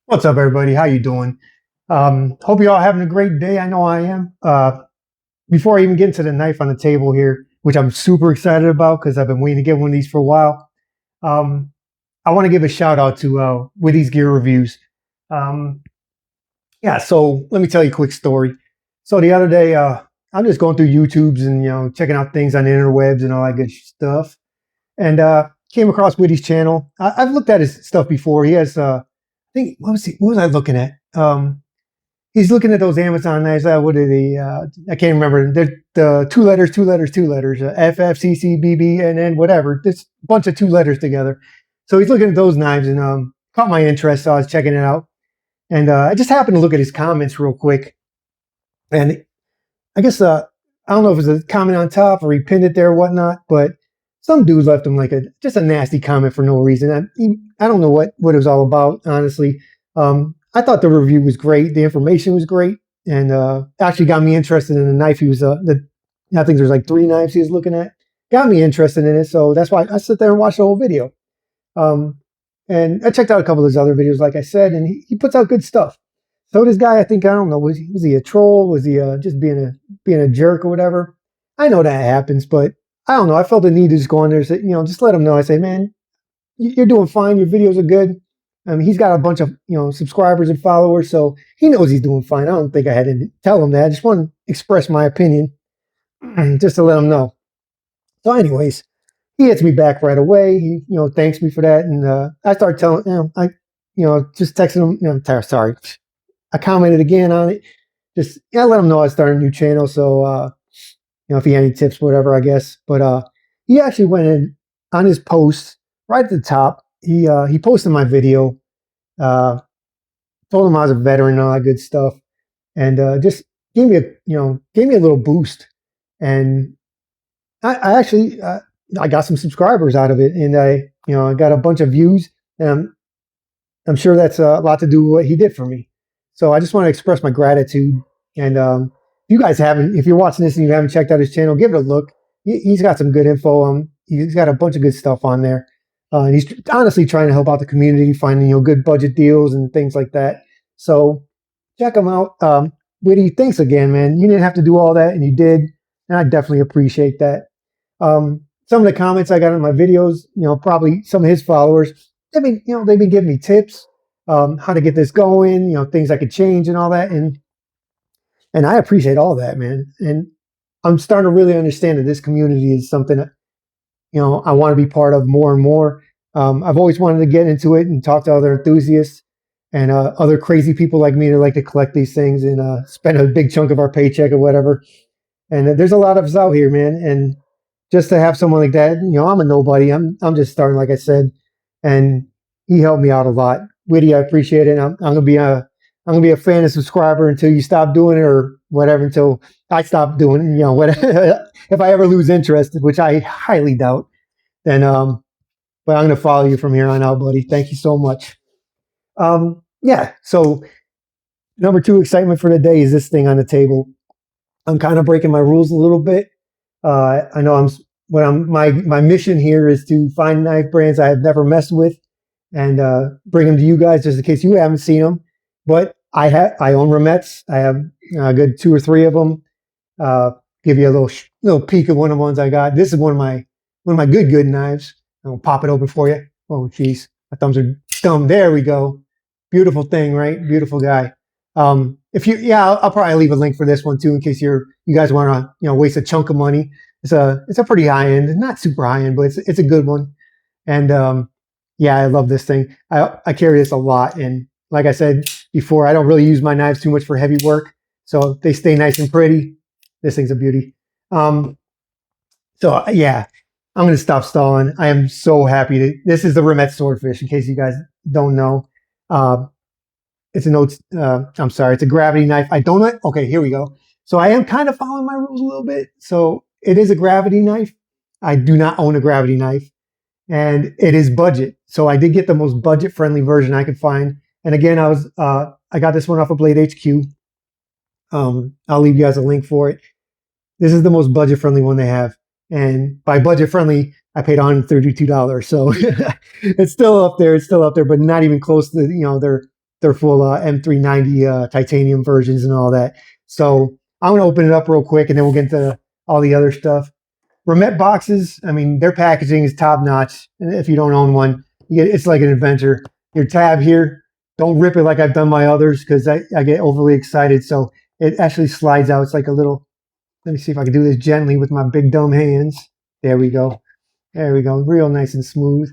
What's up, everybody? How you doing? Hope you all having a great day. I know I am. Before I even get into the knife on the table here, which I'm super excited about because I've been waiting to get one of these for a while, um, I want to give a shout out to Witty's Gear Reviews. Um, yeah, so let me tell you a quick story. So the other day, I'm just going through YouTube's and checking out things on the interwebs and all that good stuff, and came across Witty's channel. I've looked at his stuff before. He has, I think, what was I looking at? He's looking at those Amazon knives. What are they? I can't remember. They're the two letters, FFCCBB, and then whatever. This bunch of two letters together. So he's looking at those knives and caught my interest. So I was checking it out. And I just happened to look at his comments real quick. And I guess, I don't know if it was a comment on top or he pinned it there or whatnot, but some dude left him like just a nasty comment for no reason. I don't know what it was all about, honestly. I thought the review was great. The information was great, and actually got me interested in the knife he was. I think there's like three knives he was looking at. Got me interested in it, so that's why I sit there and watch the whole video. Um, and I checked out a couple of his other videos, like I said, and he puts out good stuff. So this guy, I think, I don't know, was he a troll? Was he just being a jerk or whatever? I know that happens, but I don't know. I felt the need to just go on there and say, just let him know. I say, man, you're doing fine. Your videos are good. I mean, he's got a bunch of subscribers and followers, so he knows he's doing fine. I don't think I had to tell him that. I just want to express my opinion, just to let him know. So, anyways, he hits me back right away. He thanks me for that, and I start telling just texting him. Sorry, I commented again on it. Just let him know I started a new channel. So if he had any tips, whatever, I guess. But he actually went in on his post right at the top. He posted my video, uh, told him I was a veteran and all that good stuff, and just gave me a little boost. And I actually I got some subscribers out of it, and I got a bunch of views, and I'm sure that's a lot to do with what he did for me. So I just want to express my gratitude. And if you're watching this and you haven't checked out his channel, give it a look. He's got some good info. He's got a bunch of good stuff on there. And he's honestly trying to help out the community, finding good budget deals and things like that. So check him out. Witty, thanks again, man. You didn't have to do all that, and you did, and I definitely appreciate that. Some of the comments I got in my videos, probably some of his followers, they've been giving me tips, how to get this going, things I could change and all that, and I appreciate all that, man. And I'm starting to really understand that this community is something that I want to be part of more and more. I've always wanted to get into it and talk to other enthusiasts and other crazy people like me that like to collect these things and spend a big chunk of our paycheck or whatever. And there's a lot of us out here, man. And just to have someone like that, I'm a nobody. I'm just starting, like I said, and he helped me out a lot. Witty, I appreciate it. I'm gonna be a fan and subscriber until you stop doing it or whatever. Until I stop doing it, what if I ever lose interest, which I highly doubt. Then but I'm gonna follow you from here on out, buddy. Thank you so much. Yeah. So number two excitement for the day is this thing on the table. I'm kind of breaking my rules a little bit. I know my mission here is to find knife brands I have never messed with and bring them to you guys just in case you haven't seen them. But I own Remettes. I have a good two or three of them. Give you a little peek of one of the ones I got. This is one of my good knives. I'll pop it open for you. Oh, geez, my thumbs are dumb. There we go. Beautiful thing, right? Beautiful guy. I'll probably leave a link for this one too in case you guys want to waste a chunk of money. It's a pretty high end, not super high end, but it's a good one. And I love this thing. I carry this a lot, and like I said before, I don't really use my knives too much for heavy work, so they stay nice and pretty. This thing's a beauty. So yeah, I'm gonna stop stalling. I am so happy this is the Remette Swordfish. In case you guys don't know, it's I'm sorry, it's a gravity knife. I don't. Okay, here we go. So I am kind of following my rules a little bit. So it is a gravity knife. I do not own a gravity knife, and it is budget. So I did get the most budget-friendly version I could find. And again, I got this one off of Blade HQ. I'll leave you guys a link for it. This is the most budget-friendly one they have, and by budget-friendly, I paid $132. So it's still up there. It's still up there, but not even close to They're full M390 titanium versions and all that. So I'm gonna open it up real quick, and then we'll get into all the other stuff. Remette boxes, I mean, their packaging is top notch. And if you don't own one, it's like an adventure. Your tab here, don't rip it like I've done my others because I get overly excited. So it actually slides out. It's like a little, let me see if I can do this gently with my big dumb hands. There we go. There we go. Real nice and smooth.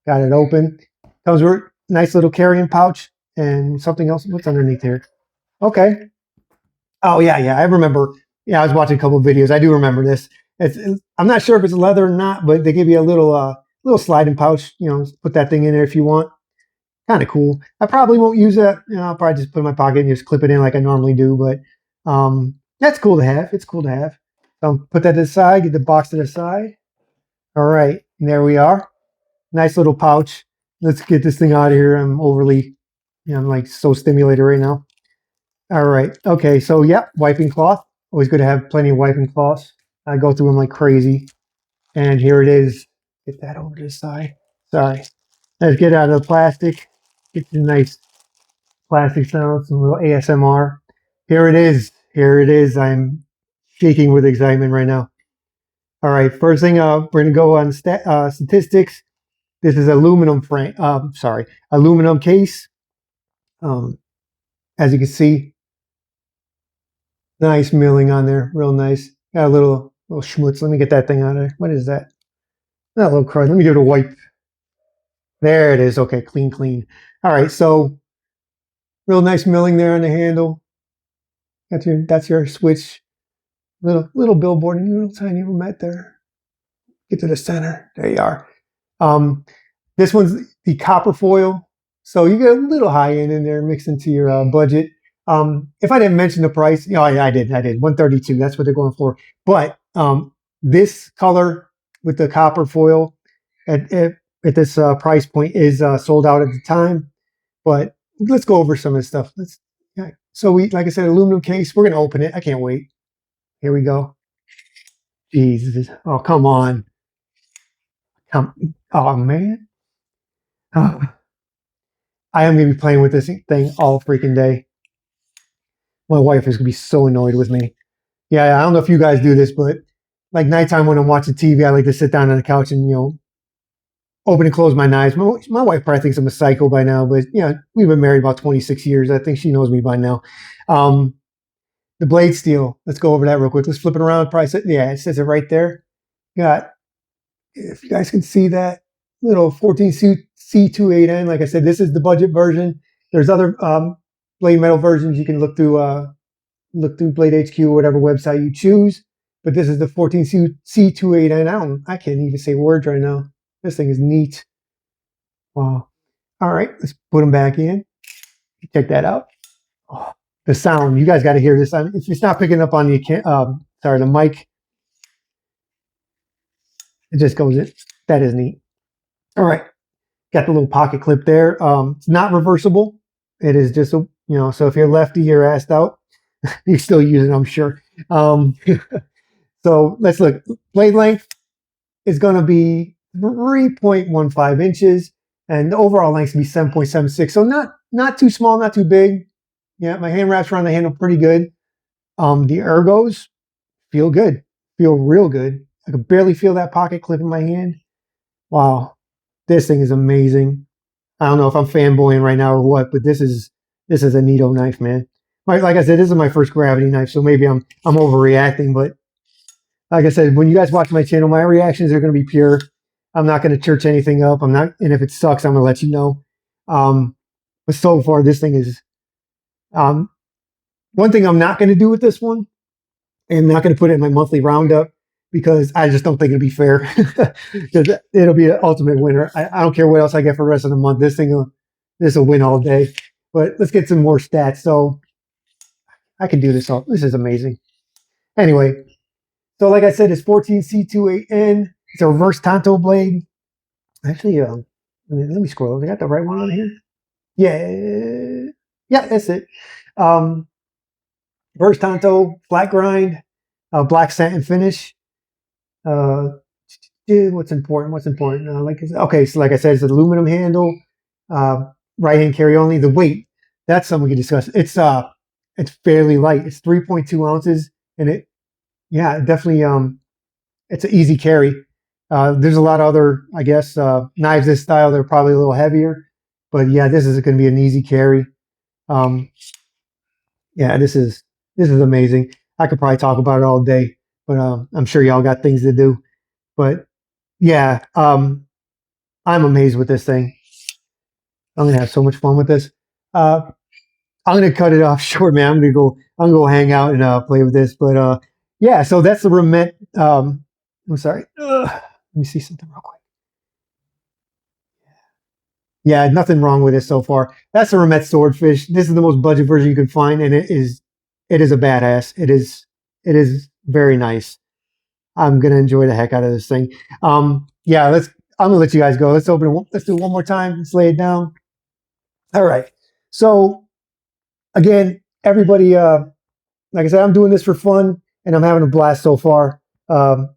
Got it open. Comes with a nice little carrying pouch and something else. What's underneath here? Okay. Oh, yeah, yeah. I remember. Yeah, I was watching a couple of videos. I do remember this. I'm not sure if it's leather or not, but they give you a little sliding pouch. You know, put that thing in there if you want. Kind of cool. I probably won't use that. You know, I'll probably just put it in my pocket and just clip it in like I normally do. But that's cool to have. It's cool to have. So put that to the side. Get the box to the side. All right, and there we are. Nice little pouch. Let's get this thing out of here. I'm overly, I'm like so stimulated right now. All right. Okay. So yeah, wiping cloth. Always good to have plenty of wiping cloths. I go through them like crazy. And here it is. Get that over to the side. Sorry. Let's get out of the plastic. Get the nice plastic sound, some little ASMR. Here it is. Here it is. I'm shaking with excitement right now. All right. First thing, we're going to go on statistics. This is aluminum frame. Sorry, aluminum case. As you can see, nice milling on there, real nice. Got a little schmutz. Let me get that thing out of there. What is that? That little crud. Let me give it a wipe. There it is. Okay, clean, clean. All right, so real nice milling there on the handle. That's your switch. Little billboard and little tiny Remette there. Get to the center. There you are. This one's the copper foil. So you get a little high end in there mixed into your budget. If I didn't mention the price, I did. 132. That's what they're going for. But this color with the copper foil at this price point is sold out at the time. But let's go over some of the stuff. So like I said, aluminum case. We're gonna open it. I can't wait. Here we go. Jesus. Oh, come on. Oh man. I am going to be playing with this thing all freaking day. My wife is going to be so annoyed with me. Yeah, I don't know if you guys do this, but like nighttime when I'm watching TV, I like to sit down on the couch and, open and close my knives. My wife probably thinks I'm a psycho by now, but, we've been married about 26 years. I think she knows me by now. The blade steel, let's go over that real quick. Let's flip it around. Yeah, it says it right there. If you guys can see that, little 14C28N. Like I said, this is the budget version. There's other blade metal versions. You can look through Blade HQ or whatever website you choose. But this is the 14C28N. I can't even say words right now. This thing is neat. Wow. All right, let's put them back in. Check that out. Oh, the sound. You guys got to hear this. If it's not picking up on the mic, it just goes in. That is neat. All right. Got the little pocket clip there. It's not reversible. It is just so if you're lefty, you're assed out. You still use it, I'm sure. So let's look. Blade length is going to be 3.15 inches, and the overall length is going to be 7.76. So not too small, not too big. Yeah, my hand wraps around the handle pretty good. The ergos feel good, feel real good. I can barely feel that pocket clip in my hand. Wow, this thing is amazing. I don't know if I'm fanboying right now or what, but this is a neato knife, man. Like I said, this is my first gravity knife, so maybe I'm overreacting. But like I said, when you guys watch my channel, my reactions are going to be pure. I'm not going to church anything up. I'm not, and if it sucks, I'm going to let you know. But so far, this thing is. One thing I'm not going to do with this one, and I'm not going to put it in my monthly roundup because I just don't think it'll be fair. It'll be an ultimate winner. I don't care what else I get for the rest of the month. This will win all day. But let's get some more stats. So I can do this all. This is amazing. Anyway, so like I said, it's 14C28N. It's a reverse tanto blade. Actually, let me scroll. I got the right one on here. Yeah, that's it. Reverse tanto, flat grind, black satin finish. What's important? Okay, so like I said, it's an aluminum handle, right hand carry only. The weight. that's something we can discuss. It's fairly light. It's 3.2 ounces, and yeah, definitely it's an easy carry. There's a lot of other, I guess, knives this style. They're probably a little heavier, but yeah, this is going to be an easy carry. Um, yeah, this is amazing. I could probably talk about it all day, but I'm sure y'all got things to do. But yeah, I'm amazed with this thing. I'm gonna have so much fun with this. Uh, I'm gonna cut it off short, man. I'm gonna go hang out and play with this. But yeah, so that's the Remette. I'm sorry. Let me see something real quick. Yeah, nothing wrong with it so far. That's the Remette Swordfish. This is the most budget version you can find, and it is a badass. It is very nice. I'm gonna enjoy the heck out of this thing. Yeah, I'm gonna let you guys go. Let's open it. Let's do it one more time. Let's lay it down. All right. So again, everybody, like I said, I'm doing this for fun, and I'm having a blast so far. Um,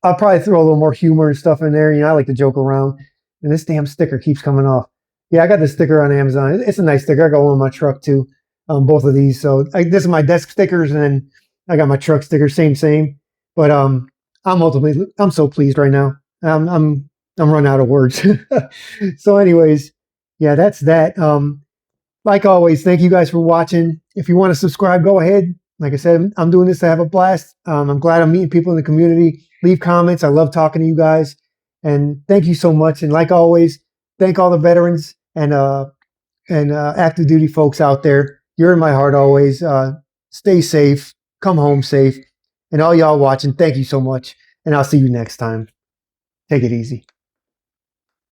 I'll probably throw a little more humor and stuff in there. I like to joke around. And this damn sticker keeps coming off. Yeah, I got this sticker on Amazon. It's a nice sticker. I got one on my truck too. Both of these. So this is my desk stickers, and then I got my truck stickers. Same. But I'm so pleased right now. I'm running out of words. So, anyways, yeah, that's that. Like always, thank you guys for watching. If you want to subscribe, go ahead. Like I said, I'm doing this to have a blast. I'm glad I'm meeting people in the community. Leave comments. I love talking to you guys. And thank you so much. And like always, thank all the veterans and active duty folks out there. You're in my heart always. Stay safe. Come home safe. And all y'all watching, thank you so much. And I'll see you next time. Take it easy.